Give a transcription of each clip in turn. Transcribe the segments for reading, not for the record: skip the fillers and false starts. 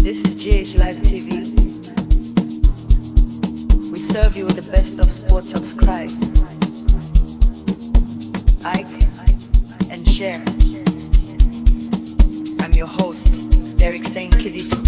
This is GH Live TV. We serve you with the best of sports subscribe. Ike and share. I'm your host, Derek Saint Kizito.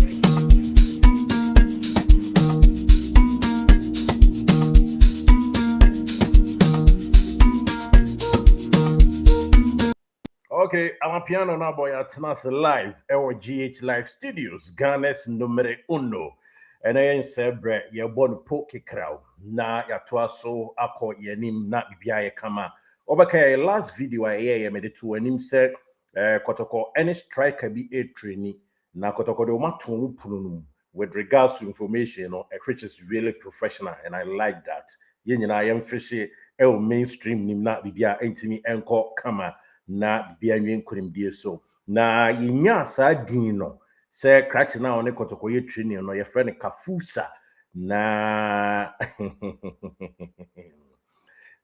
Okay, I'm a piano now boy at live our GH Live Studios, Ghana's numero uno. And I ain't said bre ya born poke crowd. Na ya so ako yenim na bibia kama. Obaka last video I made to and said Kotoko any striker be a trainee. Na Kotoko de maton punum with regards to information, which is really professional, and I like that. Yen I am fishy mainstream nim na bibia entimi enko kama. Na bia nwen krimdie so na yenya sa din no se crack na one Kotoko ye training no ye friend Kafusa na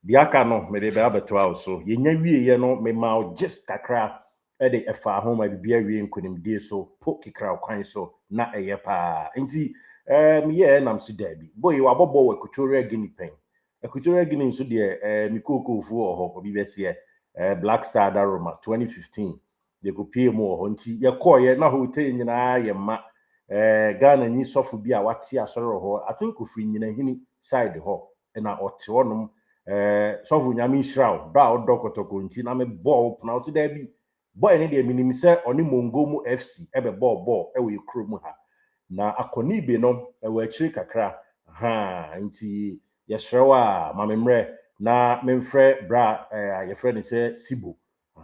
diaka no me de be abeto also yenya wie ye no me ma just kakra e de efa ho ma bia wie nkrimdie so po kikra kwan so na eye pa nti ye nam si dabi boy wa bobo we Equatorial Guinea pen Equatorial Guinea so de mikoko fu ho obi bese Black Star Daroma 2015 they go pay more nti ye call ye na hotel nyina ye ma Ghana ni sofu bi a wate asoro ho atunko fri nyina hini side ho na ote wonom sofu nyame shraw ba odo Kotoko nti na me ball na o se da bi boy ne de minim se oni Mongomu FC ebe ball e we krom ha na akoni be no e we akiri kakra ha nti ye shrawa mamemre na memfrɛ bra your friend say Sibo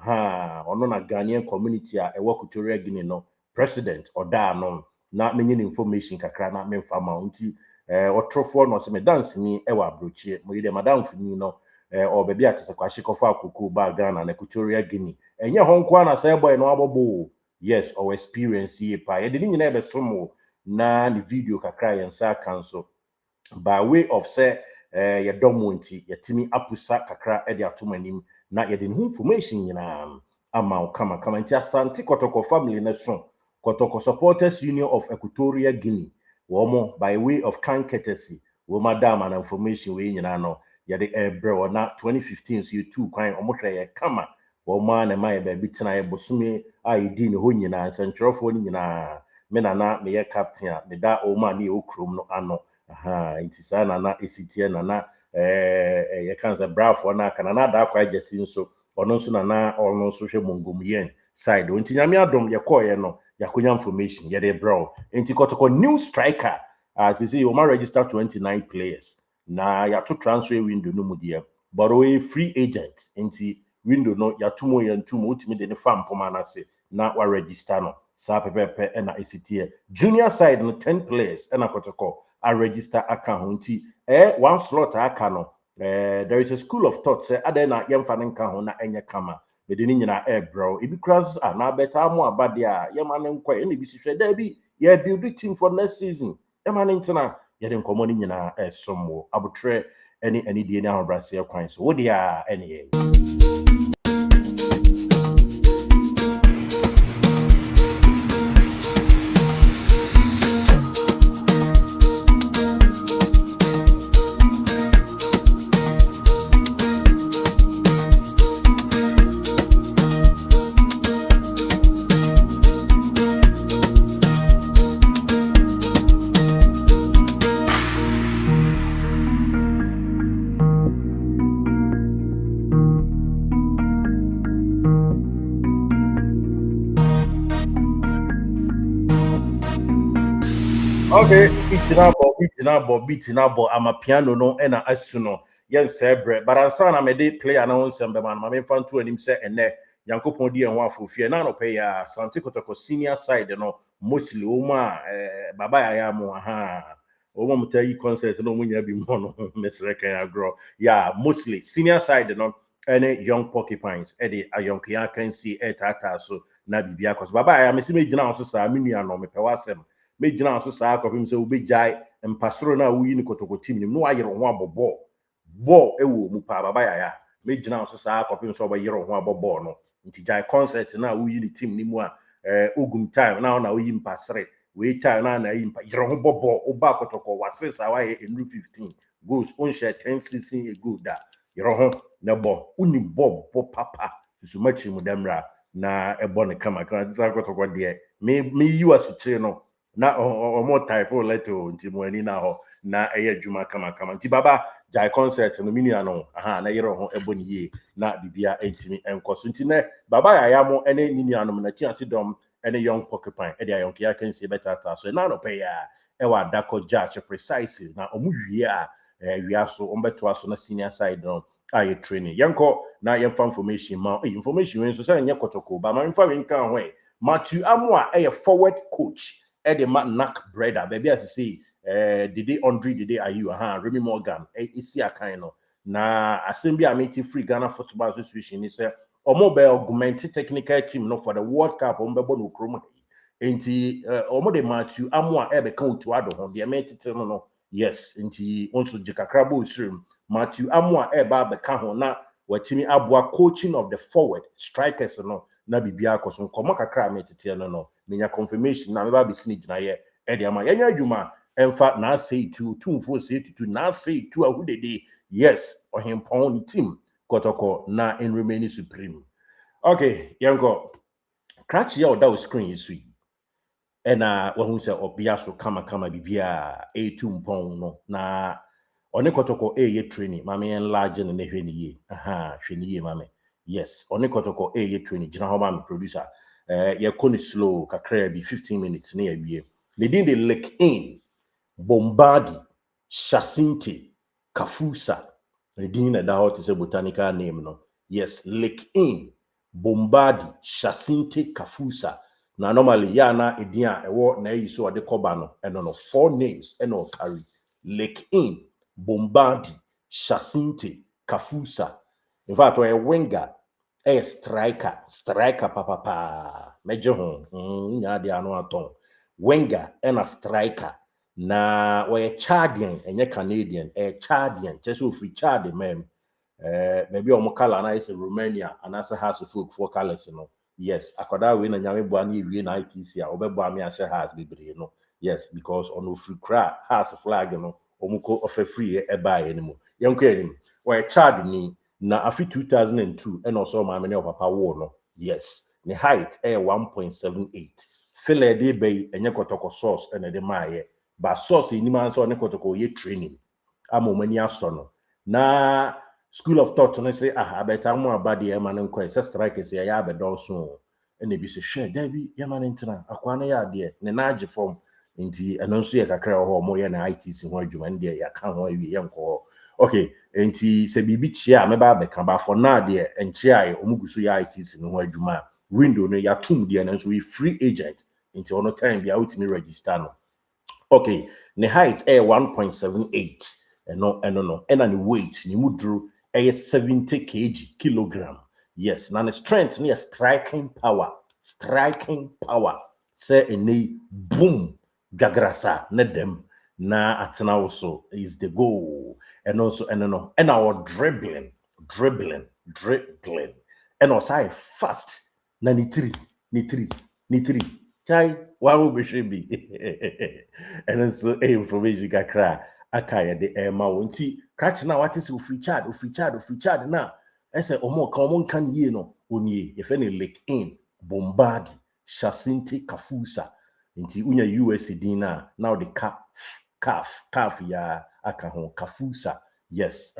ono na Ghanaian community a Equatorial Guinea no president oda no na menyin information kakra na memfa ma nti otrofo no se me dance ni e wa brochie mo yede madam funi no o baby atese kwashi kofa akoko ba Ghana na Equatorial Guinea enye ho nko na say boy no abobo yes our experience ye pa yede ni nyina e be somo na ni video kakra yensa cancel by way of say ye domonti ye timi apusa kakra e de atomanim na ye de information nyina ama kama nti Asante Kotoko family na so Kotoko Supporters Union of Equatorial Guinea womo by way of kind courtesy wo madam and information we nyina no ye de ebre na 2015 so you two kwan omohwe ye kama wo ma na ma ye ba bitina ye bosumi ID ne ho nyina sentrofo ni nyina me na me ye captain a me da o ma ne okrom no ano nti sa na esitie na ye kan say brafo na kana na da kwa agesi nso ono nso na ono nso hwe mongom yen side nti nyame adom ye call ye no yakonya information ye de bro nti Kotoko new striker as you see o ma register 29 players na ya to transfer window no mu de but we free agent nti window no ya to mo ye ntum utimi de ne fam poma na se na wa register no sa pepepe na esitie junior side no 10 players na Kotoko a register account one slot akano there is a school of thought say adena yemfa nka ho na enye kama me de ni nyina bro e bi cross na beta mo abade a yema ne nkwa e na bi sihwe da bi ye build team for next season yema ne ntina ye de nkomo ni nyina somo abutre any die na hobrase kwan so wo dia any okay, beating up, I'm a piano no and a asuno. Yes, sir, but I saw I made play announce and my fan to him say and there Yanko Pondi and one for fear nano pay Asante Kotoko senior side, mostly Oma Baba Ayamo Oma tell you concert no when you be mono Miss Reka grow. Yeah, mostly senior side, any young porcupines, Eddie a young can see tata so na bibia cause Baba I am missing now so sa mini and no me pewasem. Me jina so sa akopim se obi jai empasoro na wuyi ni Kotoko team ni no ayero ho abobọ ball ewo mu pa baba ya me jina so sa akopim so obayero ho abobọ no nti jai concert na wuyi ni team ni mu a ogum time na wuyi mpasere we tie na impa yero ho bobo oba Kotoko wase sa wa ye 15 goals on share 10 season ago da yero ho na bo uni bo papa so much mu demra na ebo ne kama disa Kotoko de me you asuche no na omo type o leto nti mo ani na ho na eye adwuma kama nti baba jai concert no minua no aha na yero ho ebo ne ye na bibia entimi enkoso nti ne baba ya mo ene ni nuanom na tiati dom ene young porcupine e dia yonke ya kan see better ta so na no pay ya e wa dako judge precisely na omu wie a wia so ombeto aso na senior side no aye training yanko na yemfa information ma information we so say nye Kotoko ba ma mfa we nkan ho Matthew Amwa e forward coach e de ma knack brother baby as say did Andre did ayu Remy Morgan isi akan no na assembly amity free Ghana Football Association is omo be augment technical team no for the World Cup omo be no krom enti omo de Matthew Amwa e be kan otu ado ho de metete no yes enti onso jikakrabo usrim Matthew Amwa e ba be ka ho na watimi aboa coaching of the forward strikers no na bibia akoso komo kakra metete no menya confirmation na me ba be sini gina ye e de ama yenya adwuma emfa na say to tumfo say to na say to ahudede yes ohempon team Kotoko na in remaining supreme okay yango crash ya oda screen isu ena wahun se obia so kama bibia mpon no na one Kotoko ye training mame enlarge ne hwene ye hwene ye mame yes one Kotoko ye training gina ho ma me producer ye koni slow kakra bi 15 minutes na ya wie le din de lick in Bombadi, Hyacinthe, Kafusa. The din that how to say botanical name no. Yes, Lake In, Bombadi, Hyacinthe, Kafusa. Now normally yana edian ewo na yi so ade koba no eno no 4 names eno carry. Lake In, Bombadi, Hyacinthe, Kafusa. In fact, a winger, a striker papa. Mejo ho. Nya de ano aton. Winger and a striker. Na we Chadian enye Canadian Chadian just so free Chad man maybe omo color na is Romania and as has folk for colors no yes akoda we na nyame boa na ewie na ITC a obebo me ahye has bebre no yes because on free cra has flag no omuko of free e buy anymore yenko enim we Chad ni na afi 2002 and also ma me ne papa wo no yes the height 1.78 fele de bay enye Kotoko source and de maye ba source ni man so ne Kotoko ye training amomani aso no na school of thought no say abeta mo abade e man nko say strike say ya abedon so ene bi se hwe da bi ya man ntina akwa na ya de ne na age form nti eno nso ye kakra ho mo ye na ITC ho adwuma ndi ya ka ho awie ye nko okay nti se bibi chia me ba beka ba for na de enchia ye omuguso ya ITC no ho adwuma window no ya tum de na nso we free agent nti ono time bi out me register no. Okay, the height 1.78 no and the weight ni mudru 70 kilogram. Yes, now the strength near striking power say any boom gagrasa net them na atena also is the goal and also and our dribbling and also fast na ni three chai wow be should be and then so information kakra akaya de ma wonti catch na what is free chad na ese omo kan ye no oni if any Lake In Bombadi Hyacinthe Kafusa nti unya USD na now the calf ya aka ho Kafusa yes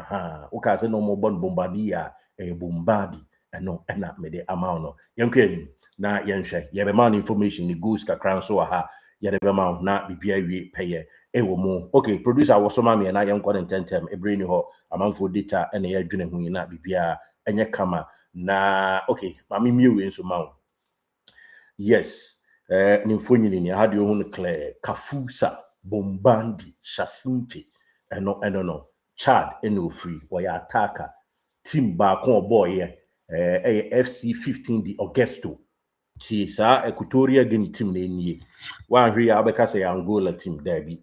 uka say no more Bombadi ya Bombadi no na me de amount no yenkweni na yenhwe yebe man information ni goes kakran so aha yebe man na bibia wi peye ewo mu okay producer wo so ma me na yenko intentem ebreni ho amanfo data ene ya dwene hu na bibia enye kama na okay ma me miwe nso ma yes ni mfonyini ni hade ohun clear Kafusa Bombandi Hyacinthe no Chad eno free wo ya attacker team ba kon boy FC 15 the Augusto ti sa Equatorial Guinea team na nie wan hwe ya abeka say Angola team dabi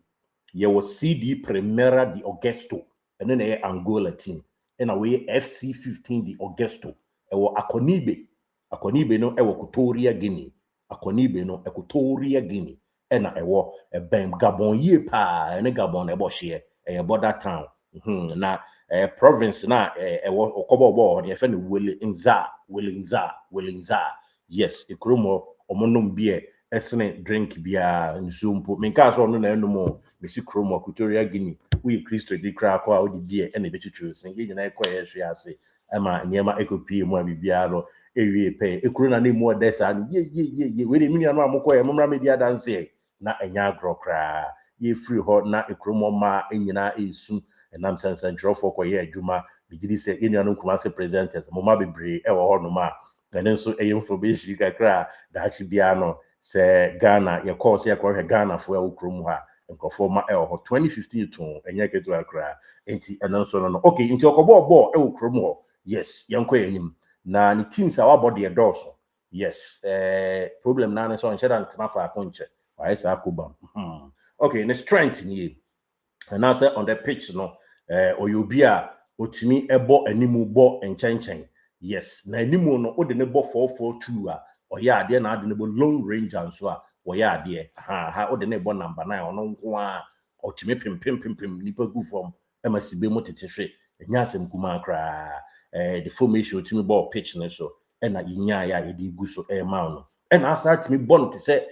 ye was CD Primera de Augusto ene na ye Angola team ena we FC 15 de Augusto e wo Akonibe no e wo Equatorial Guinea Akonibe no Equatorial Guinea ɛna ɛwɔ ɛbɛn Gabon yie paa ɛne Gabon ɛbɔ hyeɛ ɛyɛ border town na province na ɛwɔ ɔkɔbɔ ɔde ɛfɛ no Welinza yes ekromo ɔmonom bie ɛsene drink bia nsuo mpo menka so ɔno na ɛnom mesi kromo Equatorial Guinea uyi Kristo di kra kwa odi bie ɛna betwitwe sen ye nyina ekɔ yɛ hwe ase ɛma nneɛma ekopie mu abibia no ewie pɛ ekuro na nemu ɔdesa no ye we de minia no amokɔ yɛ momra me bia danse na enya agro kra ye free hɔ na ekromo ma enyina esu ɛnam sansan drofo kɔ yɛ adwuma bigidi sɛ enua no kuma se presenters moma bebre ɛwɔ hɔ no ma ɛne nso ɛyɛ information kakra daachi bia no sɛ Ghana yɛ kɔ sɛ yɛkɔ hwɛ Ghana fo ɛwɔ krom ha nkɔfo ma ɛwɔ hɔ 2015 to ɛnyɛ ketu akra enti ɛno nso no okay enti ɔkɔbɔ ɛwɔ krom hɔ yes yɛnkɔ yɛnim na ne teams a wabɔ de dɔɔso yes problem na ne so ɔnhyɛ da ntena fa akonkyɛ wayɛ saa akobam okay ne strength nie and say on the pitch no oyobi a otimi ɛbɔ animu bɔ nkyɛnkyɛn yes na animu no ode ne bɔ 4-4-2 a ɔyɛ ade na ade ne bɔ long range nso a ɔyɛ ade ha ode ne bɔ number 9 ɔno nko a ɔtimi pim nipa gu form ɛma sibe mu tetehwe enya asɛm kuma kra the formation otimi bɔ pitch ne so ɛna yinya ya yedi gu so ɛma no ɛna asa timi bɔ no te sɛ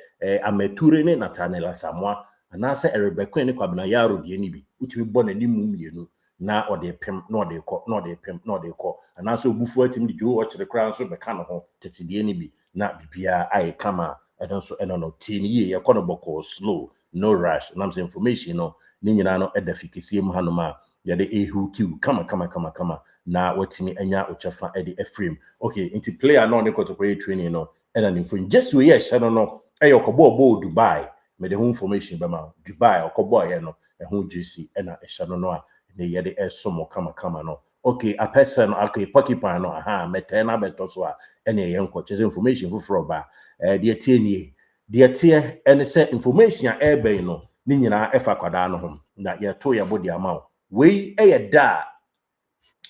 Amature ne Nathaniel Asamoah anase Rebecca ne Kwabena Yaro de ni bi utimi bɔ n'animu mienu na ɔde pem na ɔde kɔ anase obufu atimi de jo ɔkyere kra nso bɛka no ho tete de ni bi na bibia ai kama ɛno nso ɛno no tie ni ye yɛkɔ no bɔkɔ slow no rush na some information no ne nyina no ɛda fikisi mu hanom a yɛde ehu kiw kama na watimi anya ochafa ɛde eframe okay into player no ne Kotoko training no ɛna ne mfo just we yɛ hyɛ no ɛyɛ ɔkɔbɔ Dubai me the information be ma Dubai okobo ye no ehun JC na ehya no a ne ye de esomo kama no okay a person okay porcupine no mete na beto so a ene ye nko chese information fufuro ba de tie nie de tie ene se information a ebe no ni nyina efa kwada no ho na ye to ye body ama we eye da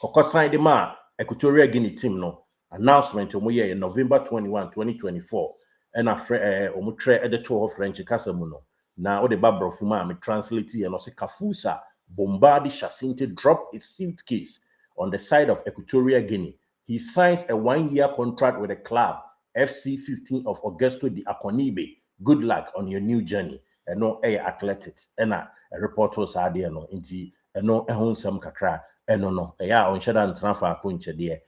okosan de ma Equatorial Guinea team no announcement omo ye November 21 2024 and a omutre editor French kasamu no na o de babrofu ma me translate and no se Kafusa Bombardi Hyacinthe drop his suitcase on the side of Equatorial Guinea. He signs a 1-year contract with the club FC 15 of Augusto de Akonibe. Good luck on your new journey. And no athletics and a report was idea no inti no ehonsam kakra no ya on shada ntrafa akonche de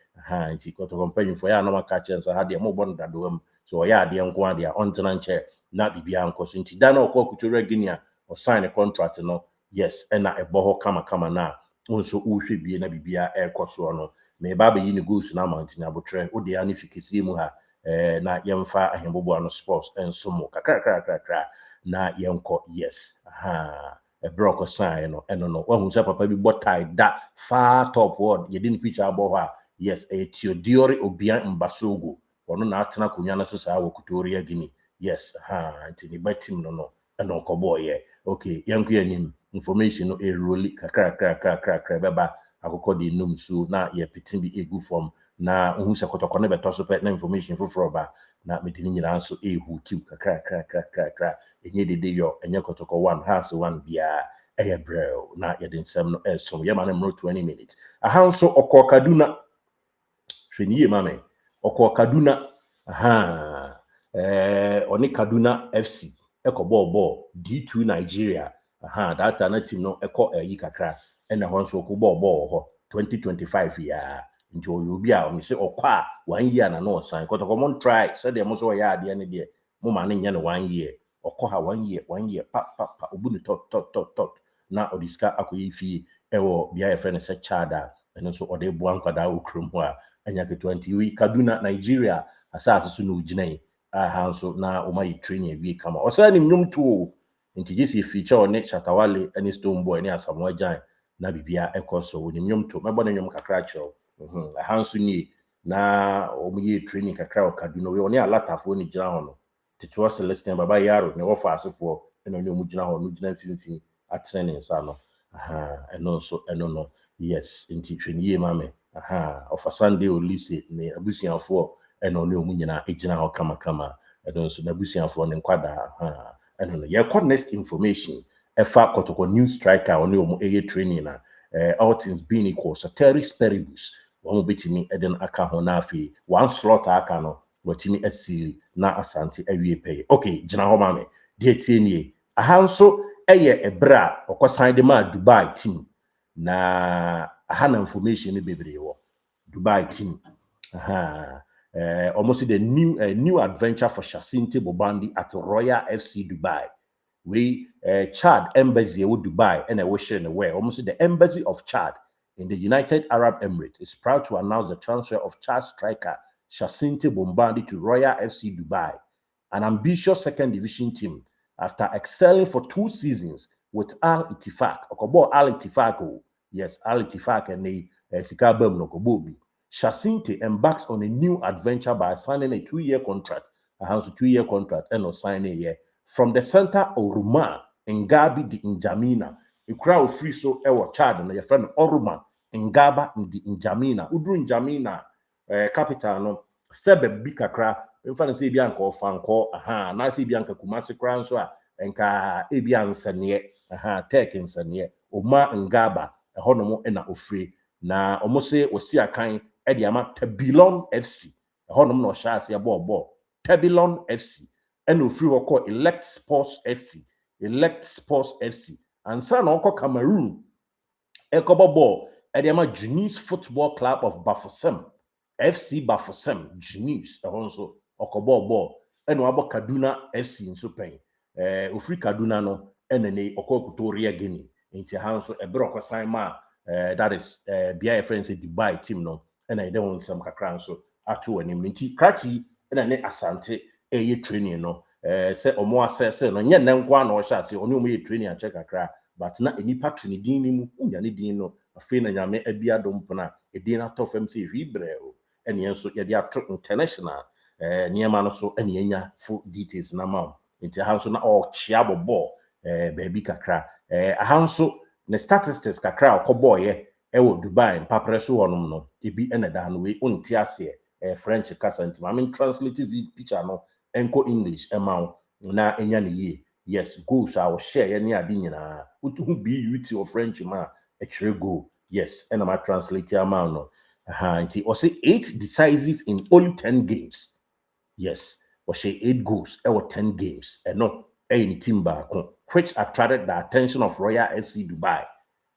inti Kotoko company for ya no maka chance ha de mo bon dadom so ya de nko ade on tenanche na bibia nko so inti da na okọ Equatorial Guinea o sign a contract no yes na ebo ho kama na onso uhwe bie na bibia ekoso no me ba be yini goals na mountain abotre o de ani fikisi mu ha na yemfa ahembobo ano sports enso mo kakra na yenko yes a broker sign no no who say papa bi botai da far top word ye didn't picture abo ha yes a Theodore Obian Mbasogo ono na atena kunya na so sa Equatorial Guinea yes antini batim no no kobo ye okay yanku yanim information no e roli kakra beba akoko de num so na ye pitin bi egu form na hu se Kotoko ne beto so pe na information foforo ba na medini nyina so ehu kiw kakra enye dede yo enye Kotoko 1 has 1 bia eye brel na ye den sem no so ye ma na mro 20 minutes aha so okọ Kaduna hweniye mame okọ Kaduna oni Kaduna FC ekọ D2 Nigeria that na team no ekọ yi kakra na ho so ko ball ho 2025 ya nti obi a o se okọ a 1 year na no sign Kotoko mon try so de mo so ya ade ne de mo ma ne nya ne 1 year okọ ha 1 year pa obu ni tot na odiska akoyi fi ewo bia ye friend se chada eno so ode bu ankwada okrum ho a anya ke 20 wi Kaduna Nigeria asase so no uginae so na o mai training wi kama o sa ni nnum to nti gisi feature on Shatawale any Stone Boy ni Asamoah Gyan na bibia ekoso woni nnum to mebo na nnum kakra chero so ni na o mu training kakra o Kaduna we oni alatafo ni gina ho no tito Celestine Baba Yaro ne wo fa asefo eno ni o mu gina ho no gina finfin a training sa no eno so eno no yes nti tweniye mame of Sunday Olise ne abusianfo eno ni o mu nyina egina ho kama eno so na abusianfo ne nkwada ɛno no yɛkɔ next information ɛfa Kotoko new striker ɔne ɔmo ɛyɛ training na all things being equal so Terry Speribus ɔmo betimi ɛde no aka ho na afei one slot aka no wɔtimi asili na Asante awie pɛyɛ okay gyina hɔ ma me deɛ tie nie aha nso ɛyɛ ɛbrɛ a ɔkɔsan de ma Dubai team na aha na information no bebree wɔ Dubai team almost the new adventure for Hyacinthe Bobandi at Royal FC Dubai. We Chad embassy in Dubai and I wish aware almost the embassy of Chad in the United Arab Emirates is proud to announce the transfer of Chad striker Hyacinthe Bobandi to Royal FC Dubai, an ambitious second division team after excelling for 2 seasons with Al Ittifaq. Okobo Al Ittifaq, yes, Al Ittifaq and the Sikabem Nokobobi. Hyacinthe embarks on a new adventure by signing a 2-year contract, a 2-year contract, and signing a year from the center of Ruma in Gabi di Injamina. A crowd free so ever Chad and your friend Oruma in Gaba in the Injamina. Udru Injamina, capital no Sebe Bikakra, in fact, say Bianco Fanco, Nasi Bianca Kumasi Cranswa, and Ka Ebian Sanye, Tek in Sanye, Oma and Gaba, a honomo and a free. Na almost say was see a kind Ediama Tebilon FC. A honor no shots ya ball. Tebilon FC. And no free call Elect Sports FC. Elect Sports FC. And son Uncle Cameroon. Ekobo ball. Ediama Junius Football Club of Bafosem. FC Bafosem. Junius. Also Okobo ball. And wabo Kaduna FC in Supain. Ufri Kaduna no. And then Oko Kutoria Guinea. Into hands a broker sign ma. That is BI friends at Dubai team no and I don't want some kakran so atu and minti krachi and then Asante training no say omo say no nya nankwa na osha say onu mo training a check kakra but na any patron din ni mu unya ni din no afi na nyame abia dompona edin na tofam say hwibre o and yen so ye dia international niema no so and yenya full details na ma nti ha so na o chia bobo baby kakra aha so the statistics kakra okoboye ewo Dubai papreso wonum no ebi eneda no we unti ase French kasa I mean translated picture no enko English ema na enya ne ye yes goals I will share any ade nyina utu BUT or French ma ekire go yes and I translate ama no nti o say 8 decisive in only 10 games yes o say 8 goals ewo 10 games no any team back which attracted the attention of Royal FC Dubai.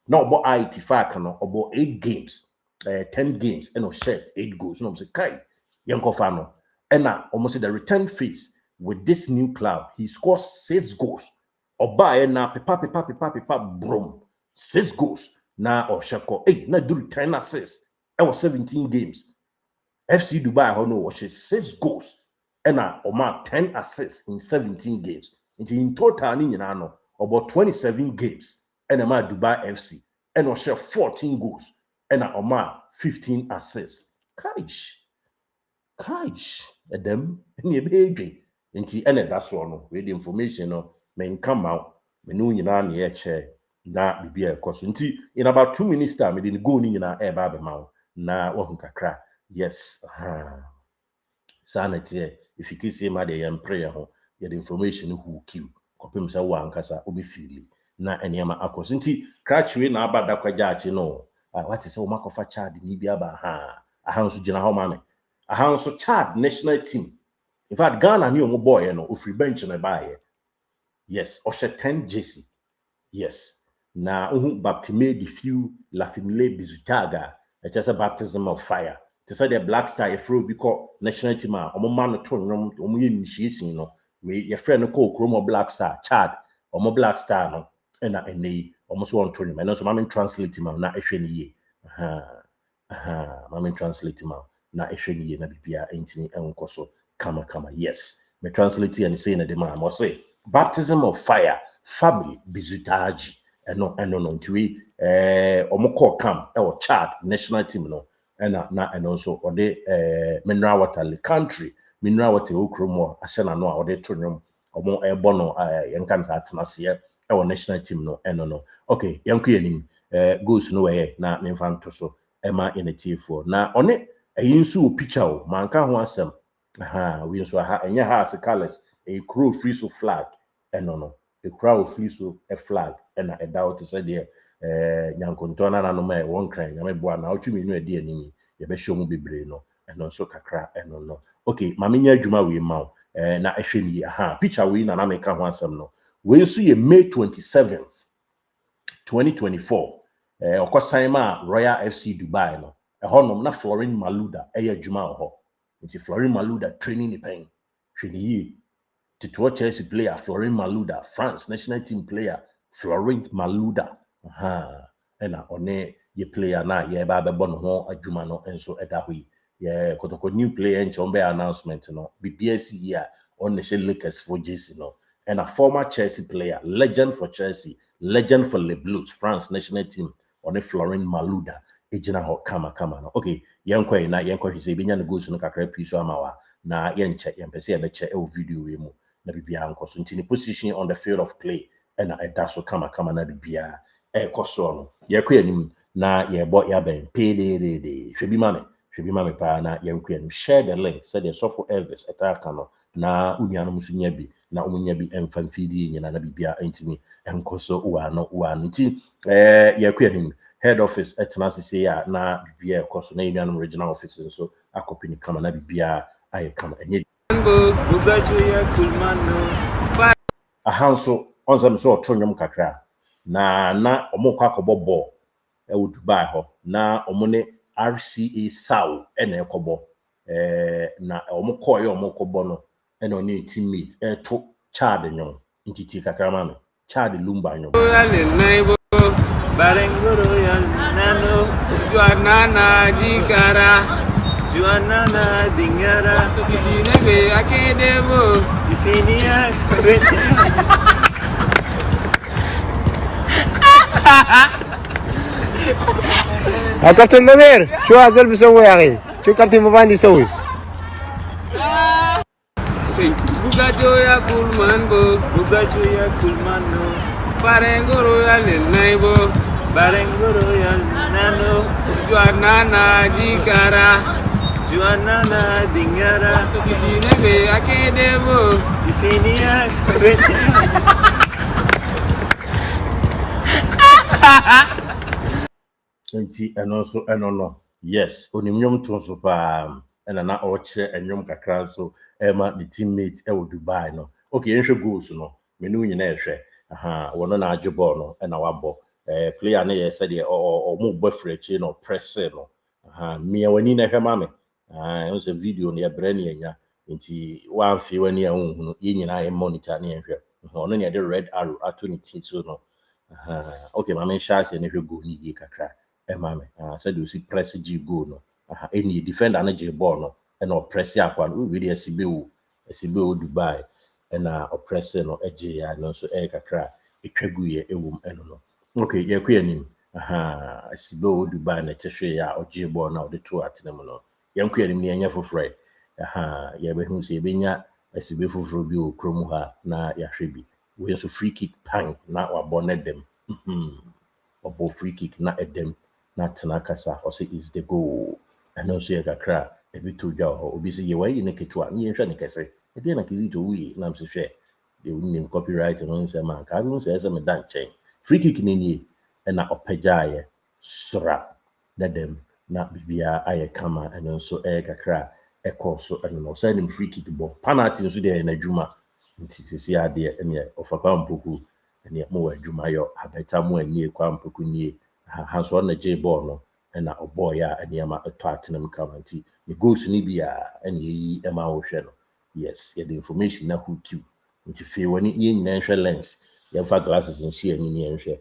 Now, about Ittifaq no about 8 games, 10 games, and shared 8 goals. No, say Kai Yankofano. And now, almost the return phase with this new club, he scores 6 goals. Oba na pepa brom 6 goals. Na Oshako 8 na do 10 assists. It was 17 games. FC Dubai no was 6 goals. And now Oma 10 assists in 17 games. In total, no, about 27 games, and Oma Dubai FC, and we share 14 goals, and Oma 15 assists. Kaish, them, and your baby. Into any that's one with the information, no, may come out, me know you know, near chair, na be a cost. In about 2 minutes, time, we didn't go in our air baby mouth, na won't cry. Yes, sanity, if you can see my day and prayer. The information who kill kopim sa wankasa obi fili na eniama akos nti krachwe na abada kwajachi no what is o makofa Chad ni bia ba ahanso gina ho mame ahanso Chad national team in fact Ghana ni omo boy no ofri bench na bae yes o she 10 jersey yes na baptime the few la famille bizutaga it is a baptism of fire to say the Black Star efro because national team omo man to nwom omo initiation no we your friend call Chromo Black Star Chad or more Black Star no and any almost one to him and also I'm translate him na ehwe ye I'm translate him na ehwe ye na bibia entini enko so kama yes me translate and say na the man must say baptism of fire family bizutaji no nti omo call camp e Chad national team no and also or the mineral water country mineral water okromo asena no a ode tronwom omo ebono yankanza atnase e national team no no okay yanku yanim goals no we na memfanto so ema initiative na one ayinsu picture o manka ho asem we so enya ha as colors a crow free so flag no the crowd free so a flag and a doubt is idea nyankontona na no ma won kran nyame boa na otwemi no ade animi ye be show mu bebre no eno nso kakra eno no okay ma menya adwuma we ma na ehwe ni aha picture we na meka ho asem no we so ye May 27th 2024 okosan ma Royal FC Dubai no ehonom na Florin Malouda eya adwuma ho nti Florin Malouda training ni pen hwe ni yi to Chelsea player Florin Malouda, France national team player Florin Malouda. Ena one ye player na ye ba be bon ho adwuma no enso eda ho ye Kotoko new player en chombe announcement no BBS ya on the Lakers for JC no and a former Chelsea player, legend for Chelsea, legend for Le Blues, France national team on a Florin Malouda. Ejina ho kama no. Okay, yenkwa na yenkwa hise binya no goals no kakra piso amawa na yenche yempese be che e video we mu na bibia nkoso ntini position on the field of play and eda so kama na bibia e koso no yekwa anim na yebo ya ben pedede hwebi mame pa na yenkwa anim share the link said the sofo Elvis etaka no na unuanom nso nya bi na omunya bi emfa mfidi nyina na bibia ntimi enkoso uwa no nti yekwa anim head office etna sisi ya na bibia koso na unuanom regional offices so akopi ni kama na bibia aye kama enye ahanso onzam so otronwom kakra na omukwa akobo ball e wo Dubai ho na omune RCA Sao ena ekobo na omukoye omukobo no ena oni teammate to Chad nyon ntiti kakra mame Chad Lumba nyon barengoro ya nano juanana jikara Juana dingara isine be akedebo isini ya kwete كابتن نمير شو هذا اللي بيسوي يا اخي؟ شو كابتن مباني يسوي؟ Bugajo ya kulman bo barengoro ya lenaibo barengoro ya nano juanana jikara Juana dingara isine be akedebo isini ya kwete nti eno no yes onimnyom to so pa ena na oche enyom kakra so ema the teammate e wo Dubai no okay enhwe goals no menu nyina ehwe wono na agebo no ena wabo player na ye said o mo bofrechi no press no mia wani na hwe mame enso video na ebre na enya nti wa amfi wani a hunhunu ye nyina ye monitor na ehwe ono na the red arrow ato ni ti so no okay mame share na hwe goal ni ye kakra mame said you see press G goal no any defender na G ball no and oppress akwa no we dey asibe Dubai and oppress no eje ya no so kakra etwagu ye ewum eno no okay ye kwa anim asibe Dubai na tehwe ya oje ball na ode to atenem no ye kwa anim ne enya foforo ye be hu se ye benya asibe foforo bi okromu ha na ya hwe bi we so free kick pan na wabɔ ne dem obo free kick na edem na tena kasa o say is the goal and also ye kakra ebi to dwa ho obi say ye wayi ne ketwa ne hwe ne kese e dey na kizito wi na mse hwe de unim copyright no nse man ka bi nse ese me dan chen free kick ni ni e na opagyaye sra na dem na bibia aye kama and also kakra e course and no say nim free kick ball penalty nso dey na dwuma ntisi ade ene ofapa mpoku ene mo adwuma yo abeta mo anie kwa mpoku nie hanso na J ball no na oboy ya aniama eto atenam kamanti the goals ni bia ene yi ema wo hwe no yes the information na who you nti fe wani ye nyina hwe lens ye fa glasses nshi ani ni hwe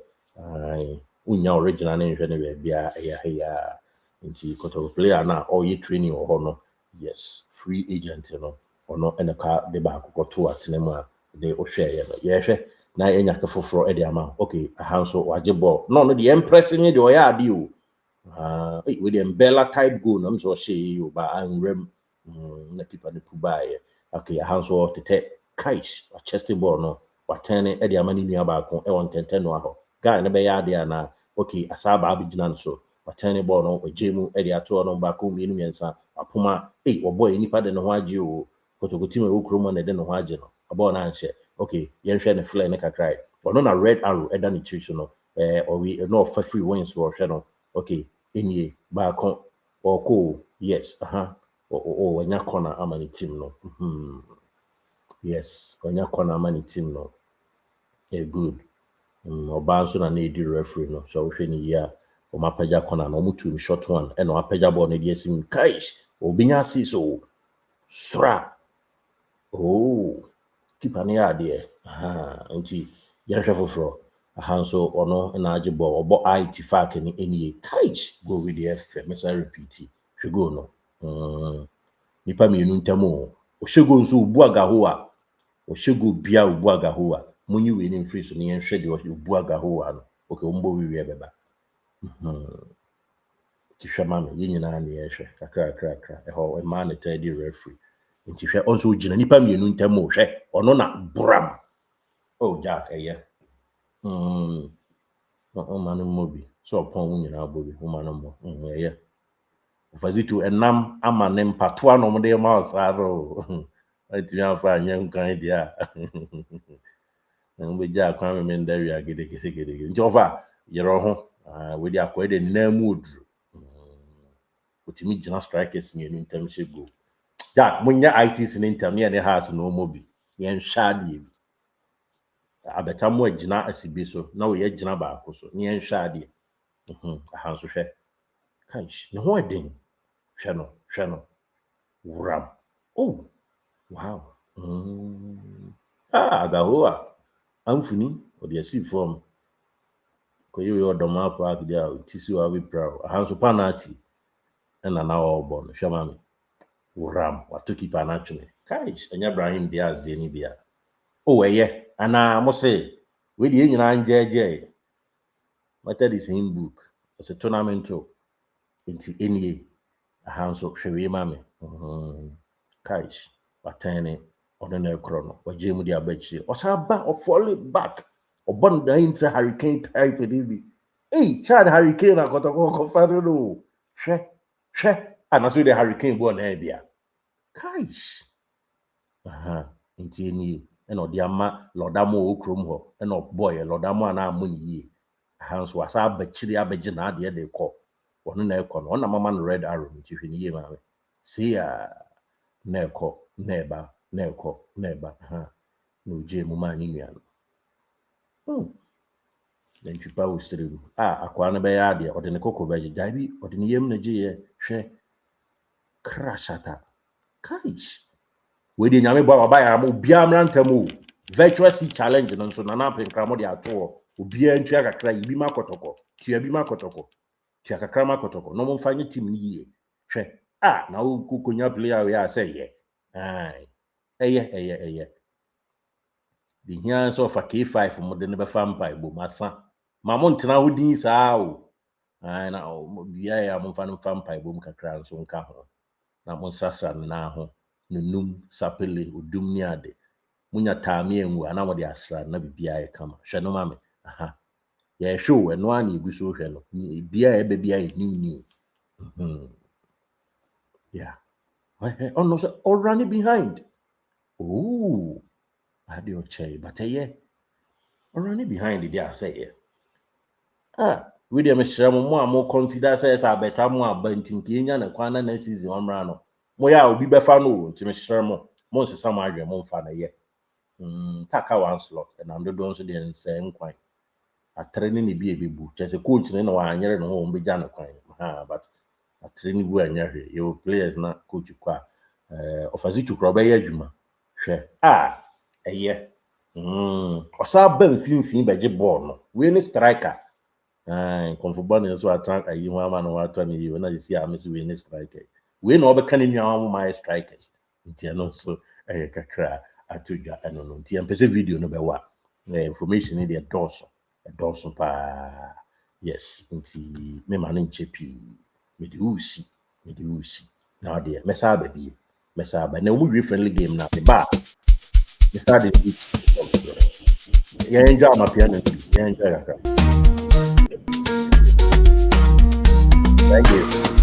unya original na hwe ne bia ya nti Kotoko player na all ye training or no yes free agent no ono ene ka de ba akoto atenam a de o hwe ye no ye hwe na enya ka foforo e de ama okay hanso waje ball no the impress ni de o ya ade o with the Mbella type goal no so she you ba anrem na keeper ne pubaye okay hanso tete kite a chest ball no watene e de ama ni nua ba ko e won tenten no aho guy ne be ya de na okay asaba abigina so watene ball no ojemu e de ato no ba ko mienu miensa apoma wo boy nipa de no ho age o Kotoko team e wo kromo na de no ho age no ball na anhye okay yɛnhwɛ ne flare ne kakra ɔno na red arrow ɛda ne tiri so no ɔwe no ɔfa free wins ɔhwɛ no okay enie baako ɔkɔ yes ɔnya corner ama ne team no yes ɔnya corner ama ne team no good ɔbaa nso na edi referee no so ɔhwɛ ne yie a ɔmapagya corner na ɔmutu short one ɛna ɔapagya ball no de asim kaish obinya assist so sra keeper ne ade nti yɛhwɛ foforo nso ɔno na agye ball ɔbɔ IT fact ne enie kaish go with the FM mesa repeat hwɛ go no nipa mienu ntamo ohyego nso obu agaho a ohyego bia obu agaho a munyi we ne free so ne yɛhwɛ de obu agaho a no okay ombo wiwe beba hwɛ mama yɛnyina ne yɛhwɛ kakra ɛhɔ ma ne tadi referee nti hwɛ also gina nipa mienu ntamo hwɛ ɔno na bram jack ɛyɛ mano mobi so upon when you bobi woman ɛyɛ ofazito enam ama ne mpatoa no mo de ma osaro atimi afa anya nkan dia be ja kwan me ndawi agede nti ofa yero ho we dia akwa de namu oduru otimi gina strikers me no ntam hye go ja munya ITs ne ntam ne house no mobi yen shade abeta mo agina asibi so na we agina baako so ne yen shade ahanso hwe kaish ne ho eden hwe no wuram wow agahoa amfuni odi asi form ko yo odoma park dia tisi wa be proud ahanso penalty na obo no hwe mame wuram watoki penalty kaish enya Ibrahim Diaz de ni bia eye ana mo say we di nyina njeje mata the same book it's a tournament into any ahanso hwewe mame kaish watane odene krono wajemu di abachi osaba ofall back obon da into hurricane type dey child hurricane na Kotoko ko faro no hwe anaso the hurricane bo na bia kaish nti eni eno di ama lodamo okrom ho eno boy lodamo na amuni hanso asa abachiri abeje na ade de ko ono na ekọ no na mama no red arrow nti hwe ni ye ma see ya na ekọ na eba na oje mu ma ni nua no then chupa wo sirimu akwa na be ya ade ode ne kokko beje jaibi ode ne yem na je ye hwe crashata kaish we de nyame ba ya mo bia mrantamu virtual sea challenge no so na na penkramo de ato obia ntua kakra yibi ma Kotoko tua bi ma Kotoko tua kakra ma Kotoko no mo mfanye team ni yie hwe na wo kokonya player we say ye eye the here so for K5 mo de ne be fampa igbo masa ma mo ntena ho din saa na bia ya mo mfa fampa igbo m kakra so nka ho na mo sasa na ho nunum sapele odum ni ade munya taami enwu ana mo de asra na bibia ye kama hwe no mame ye hwe eno ani eguso hwe no bia e bia ye ni yeah no so all running behind ade o chei but all running behind there say we dey mehre mo consider say better mo abantinki nya na kwana na season omra no mo ya obi befa no nti mehre mo nsesa mo adwe mo mfa na ye taka one slot and am do so dey nse nkwan atraining ni bi ebebu chese coach ne na wa anyere no wo mbeja na kwan but atraining bu anyere your players na coach kwa ofazito kroba ye adwuma hwe eye osa ba mfimfin beje ball no we ni striker konfubon ne so atran ayi ho ama no atwa ne yi na yesi amesi we ni striker we na obeka ne nua mo my strikers ntia no so kakra atudwa eno no ntia mpese video no be wa information in the doso pa yes nti me ma ne nchepi me de usi na de mesa ba na omu friendly game na the bar me start the enjoy my piano enjoy that. Thank you.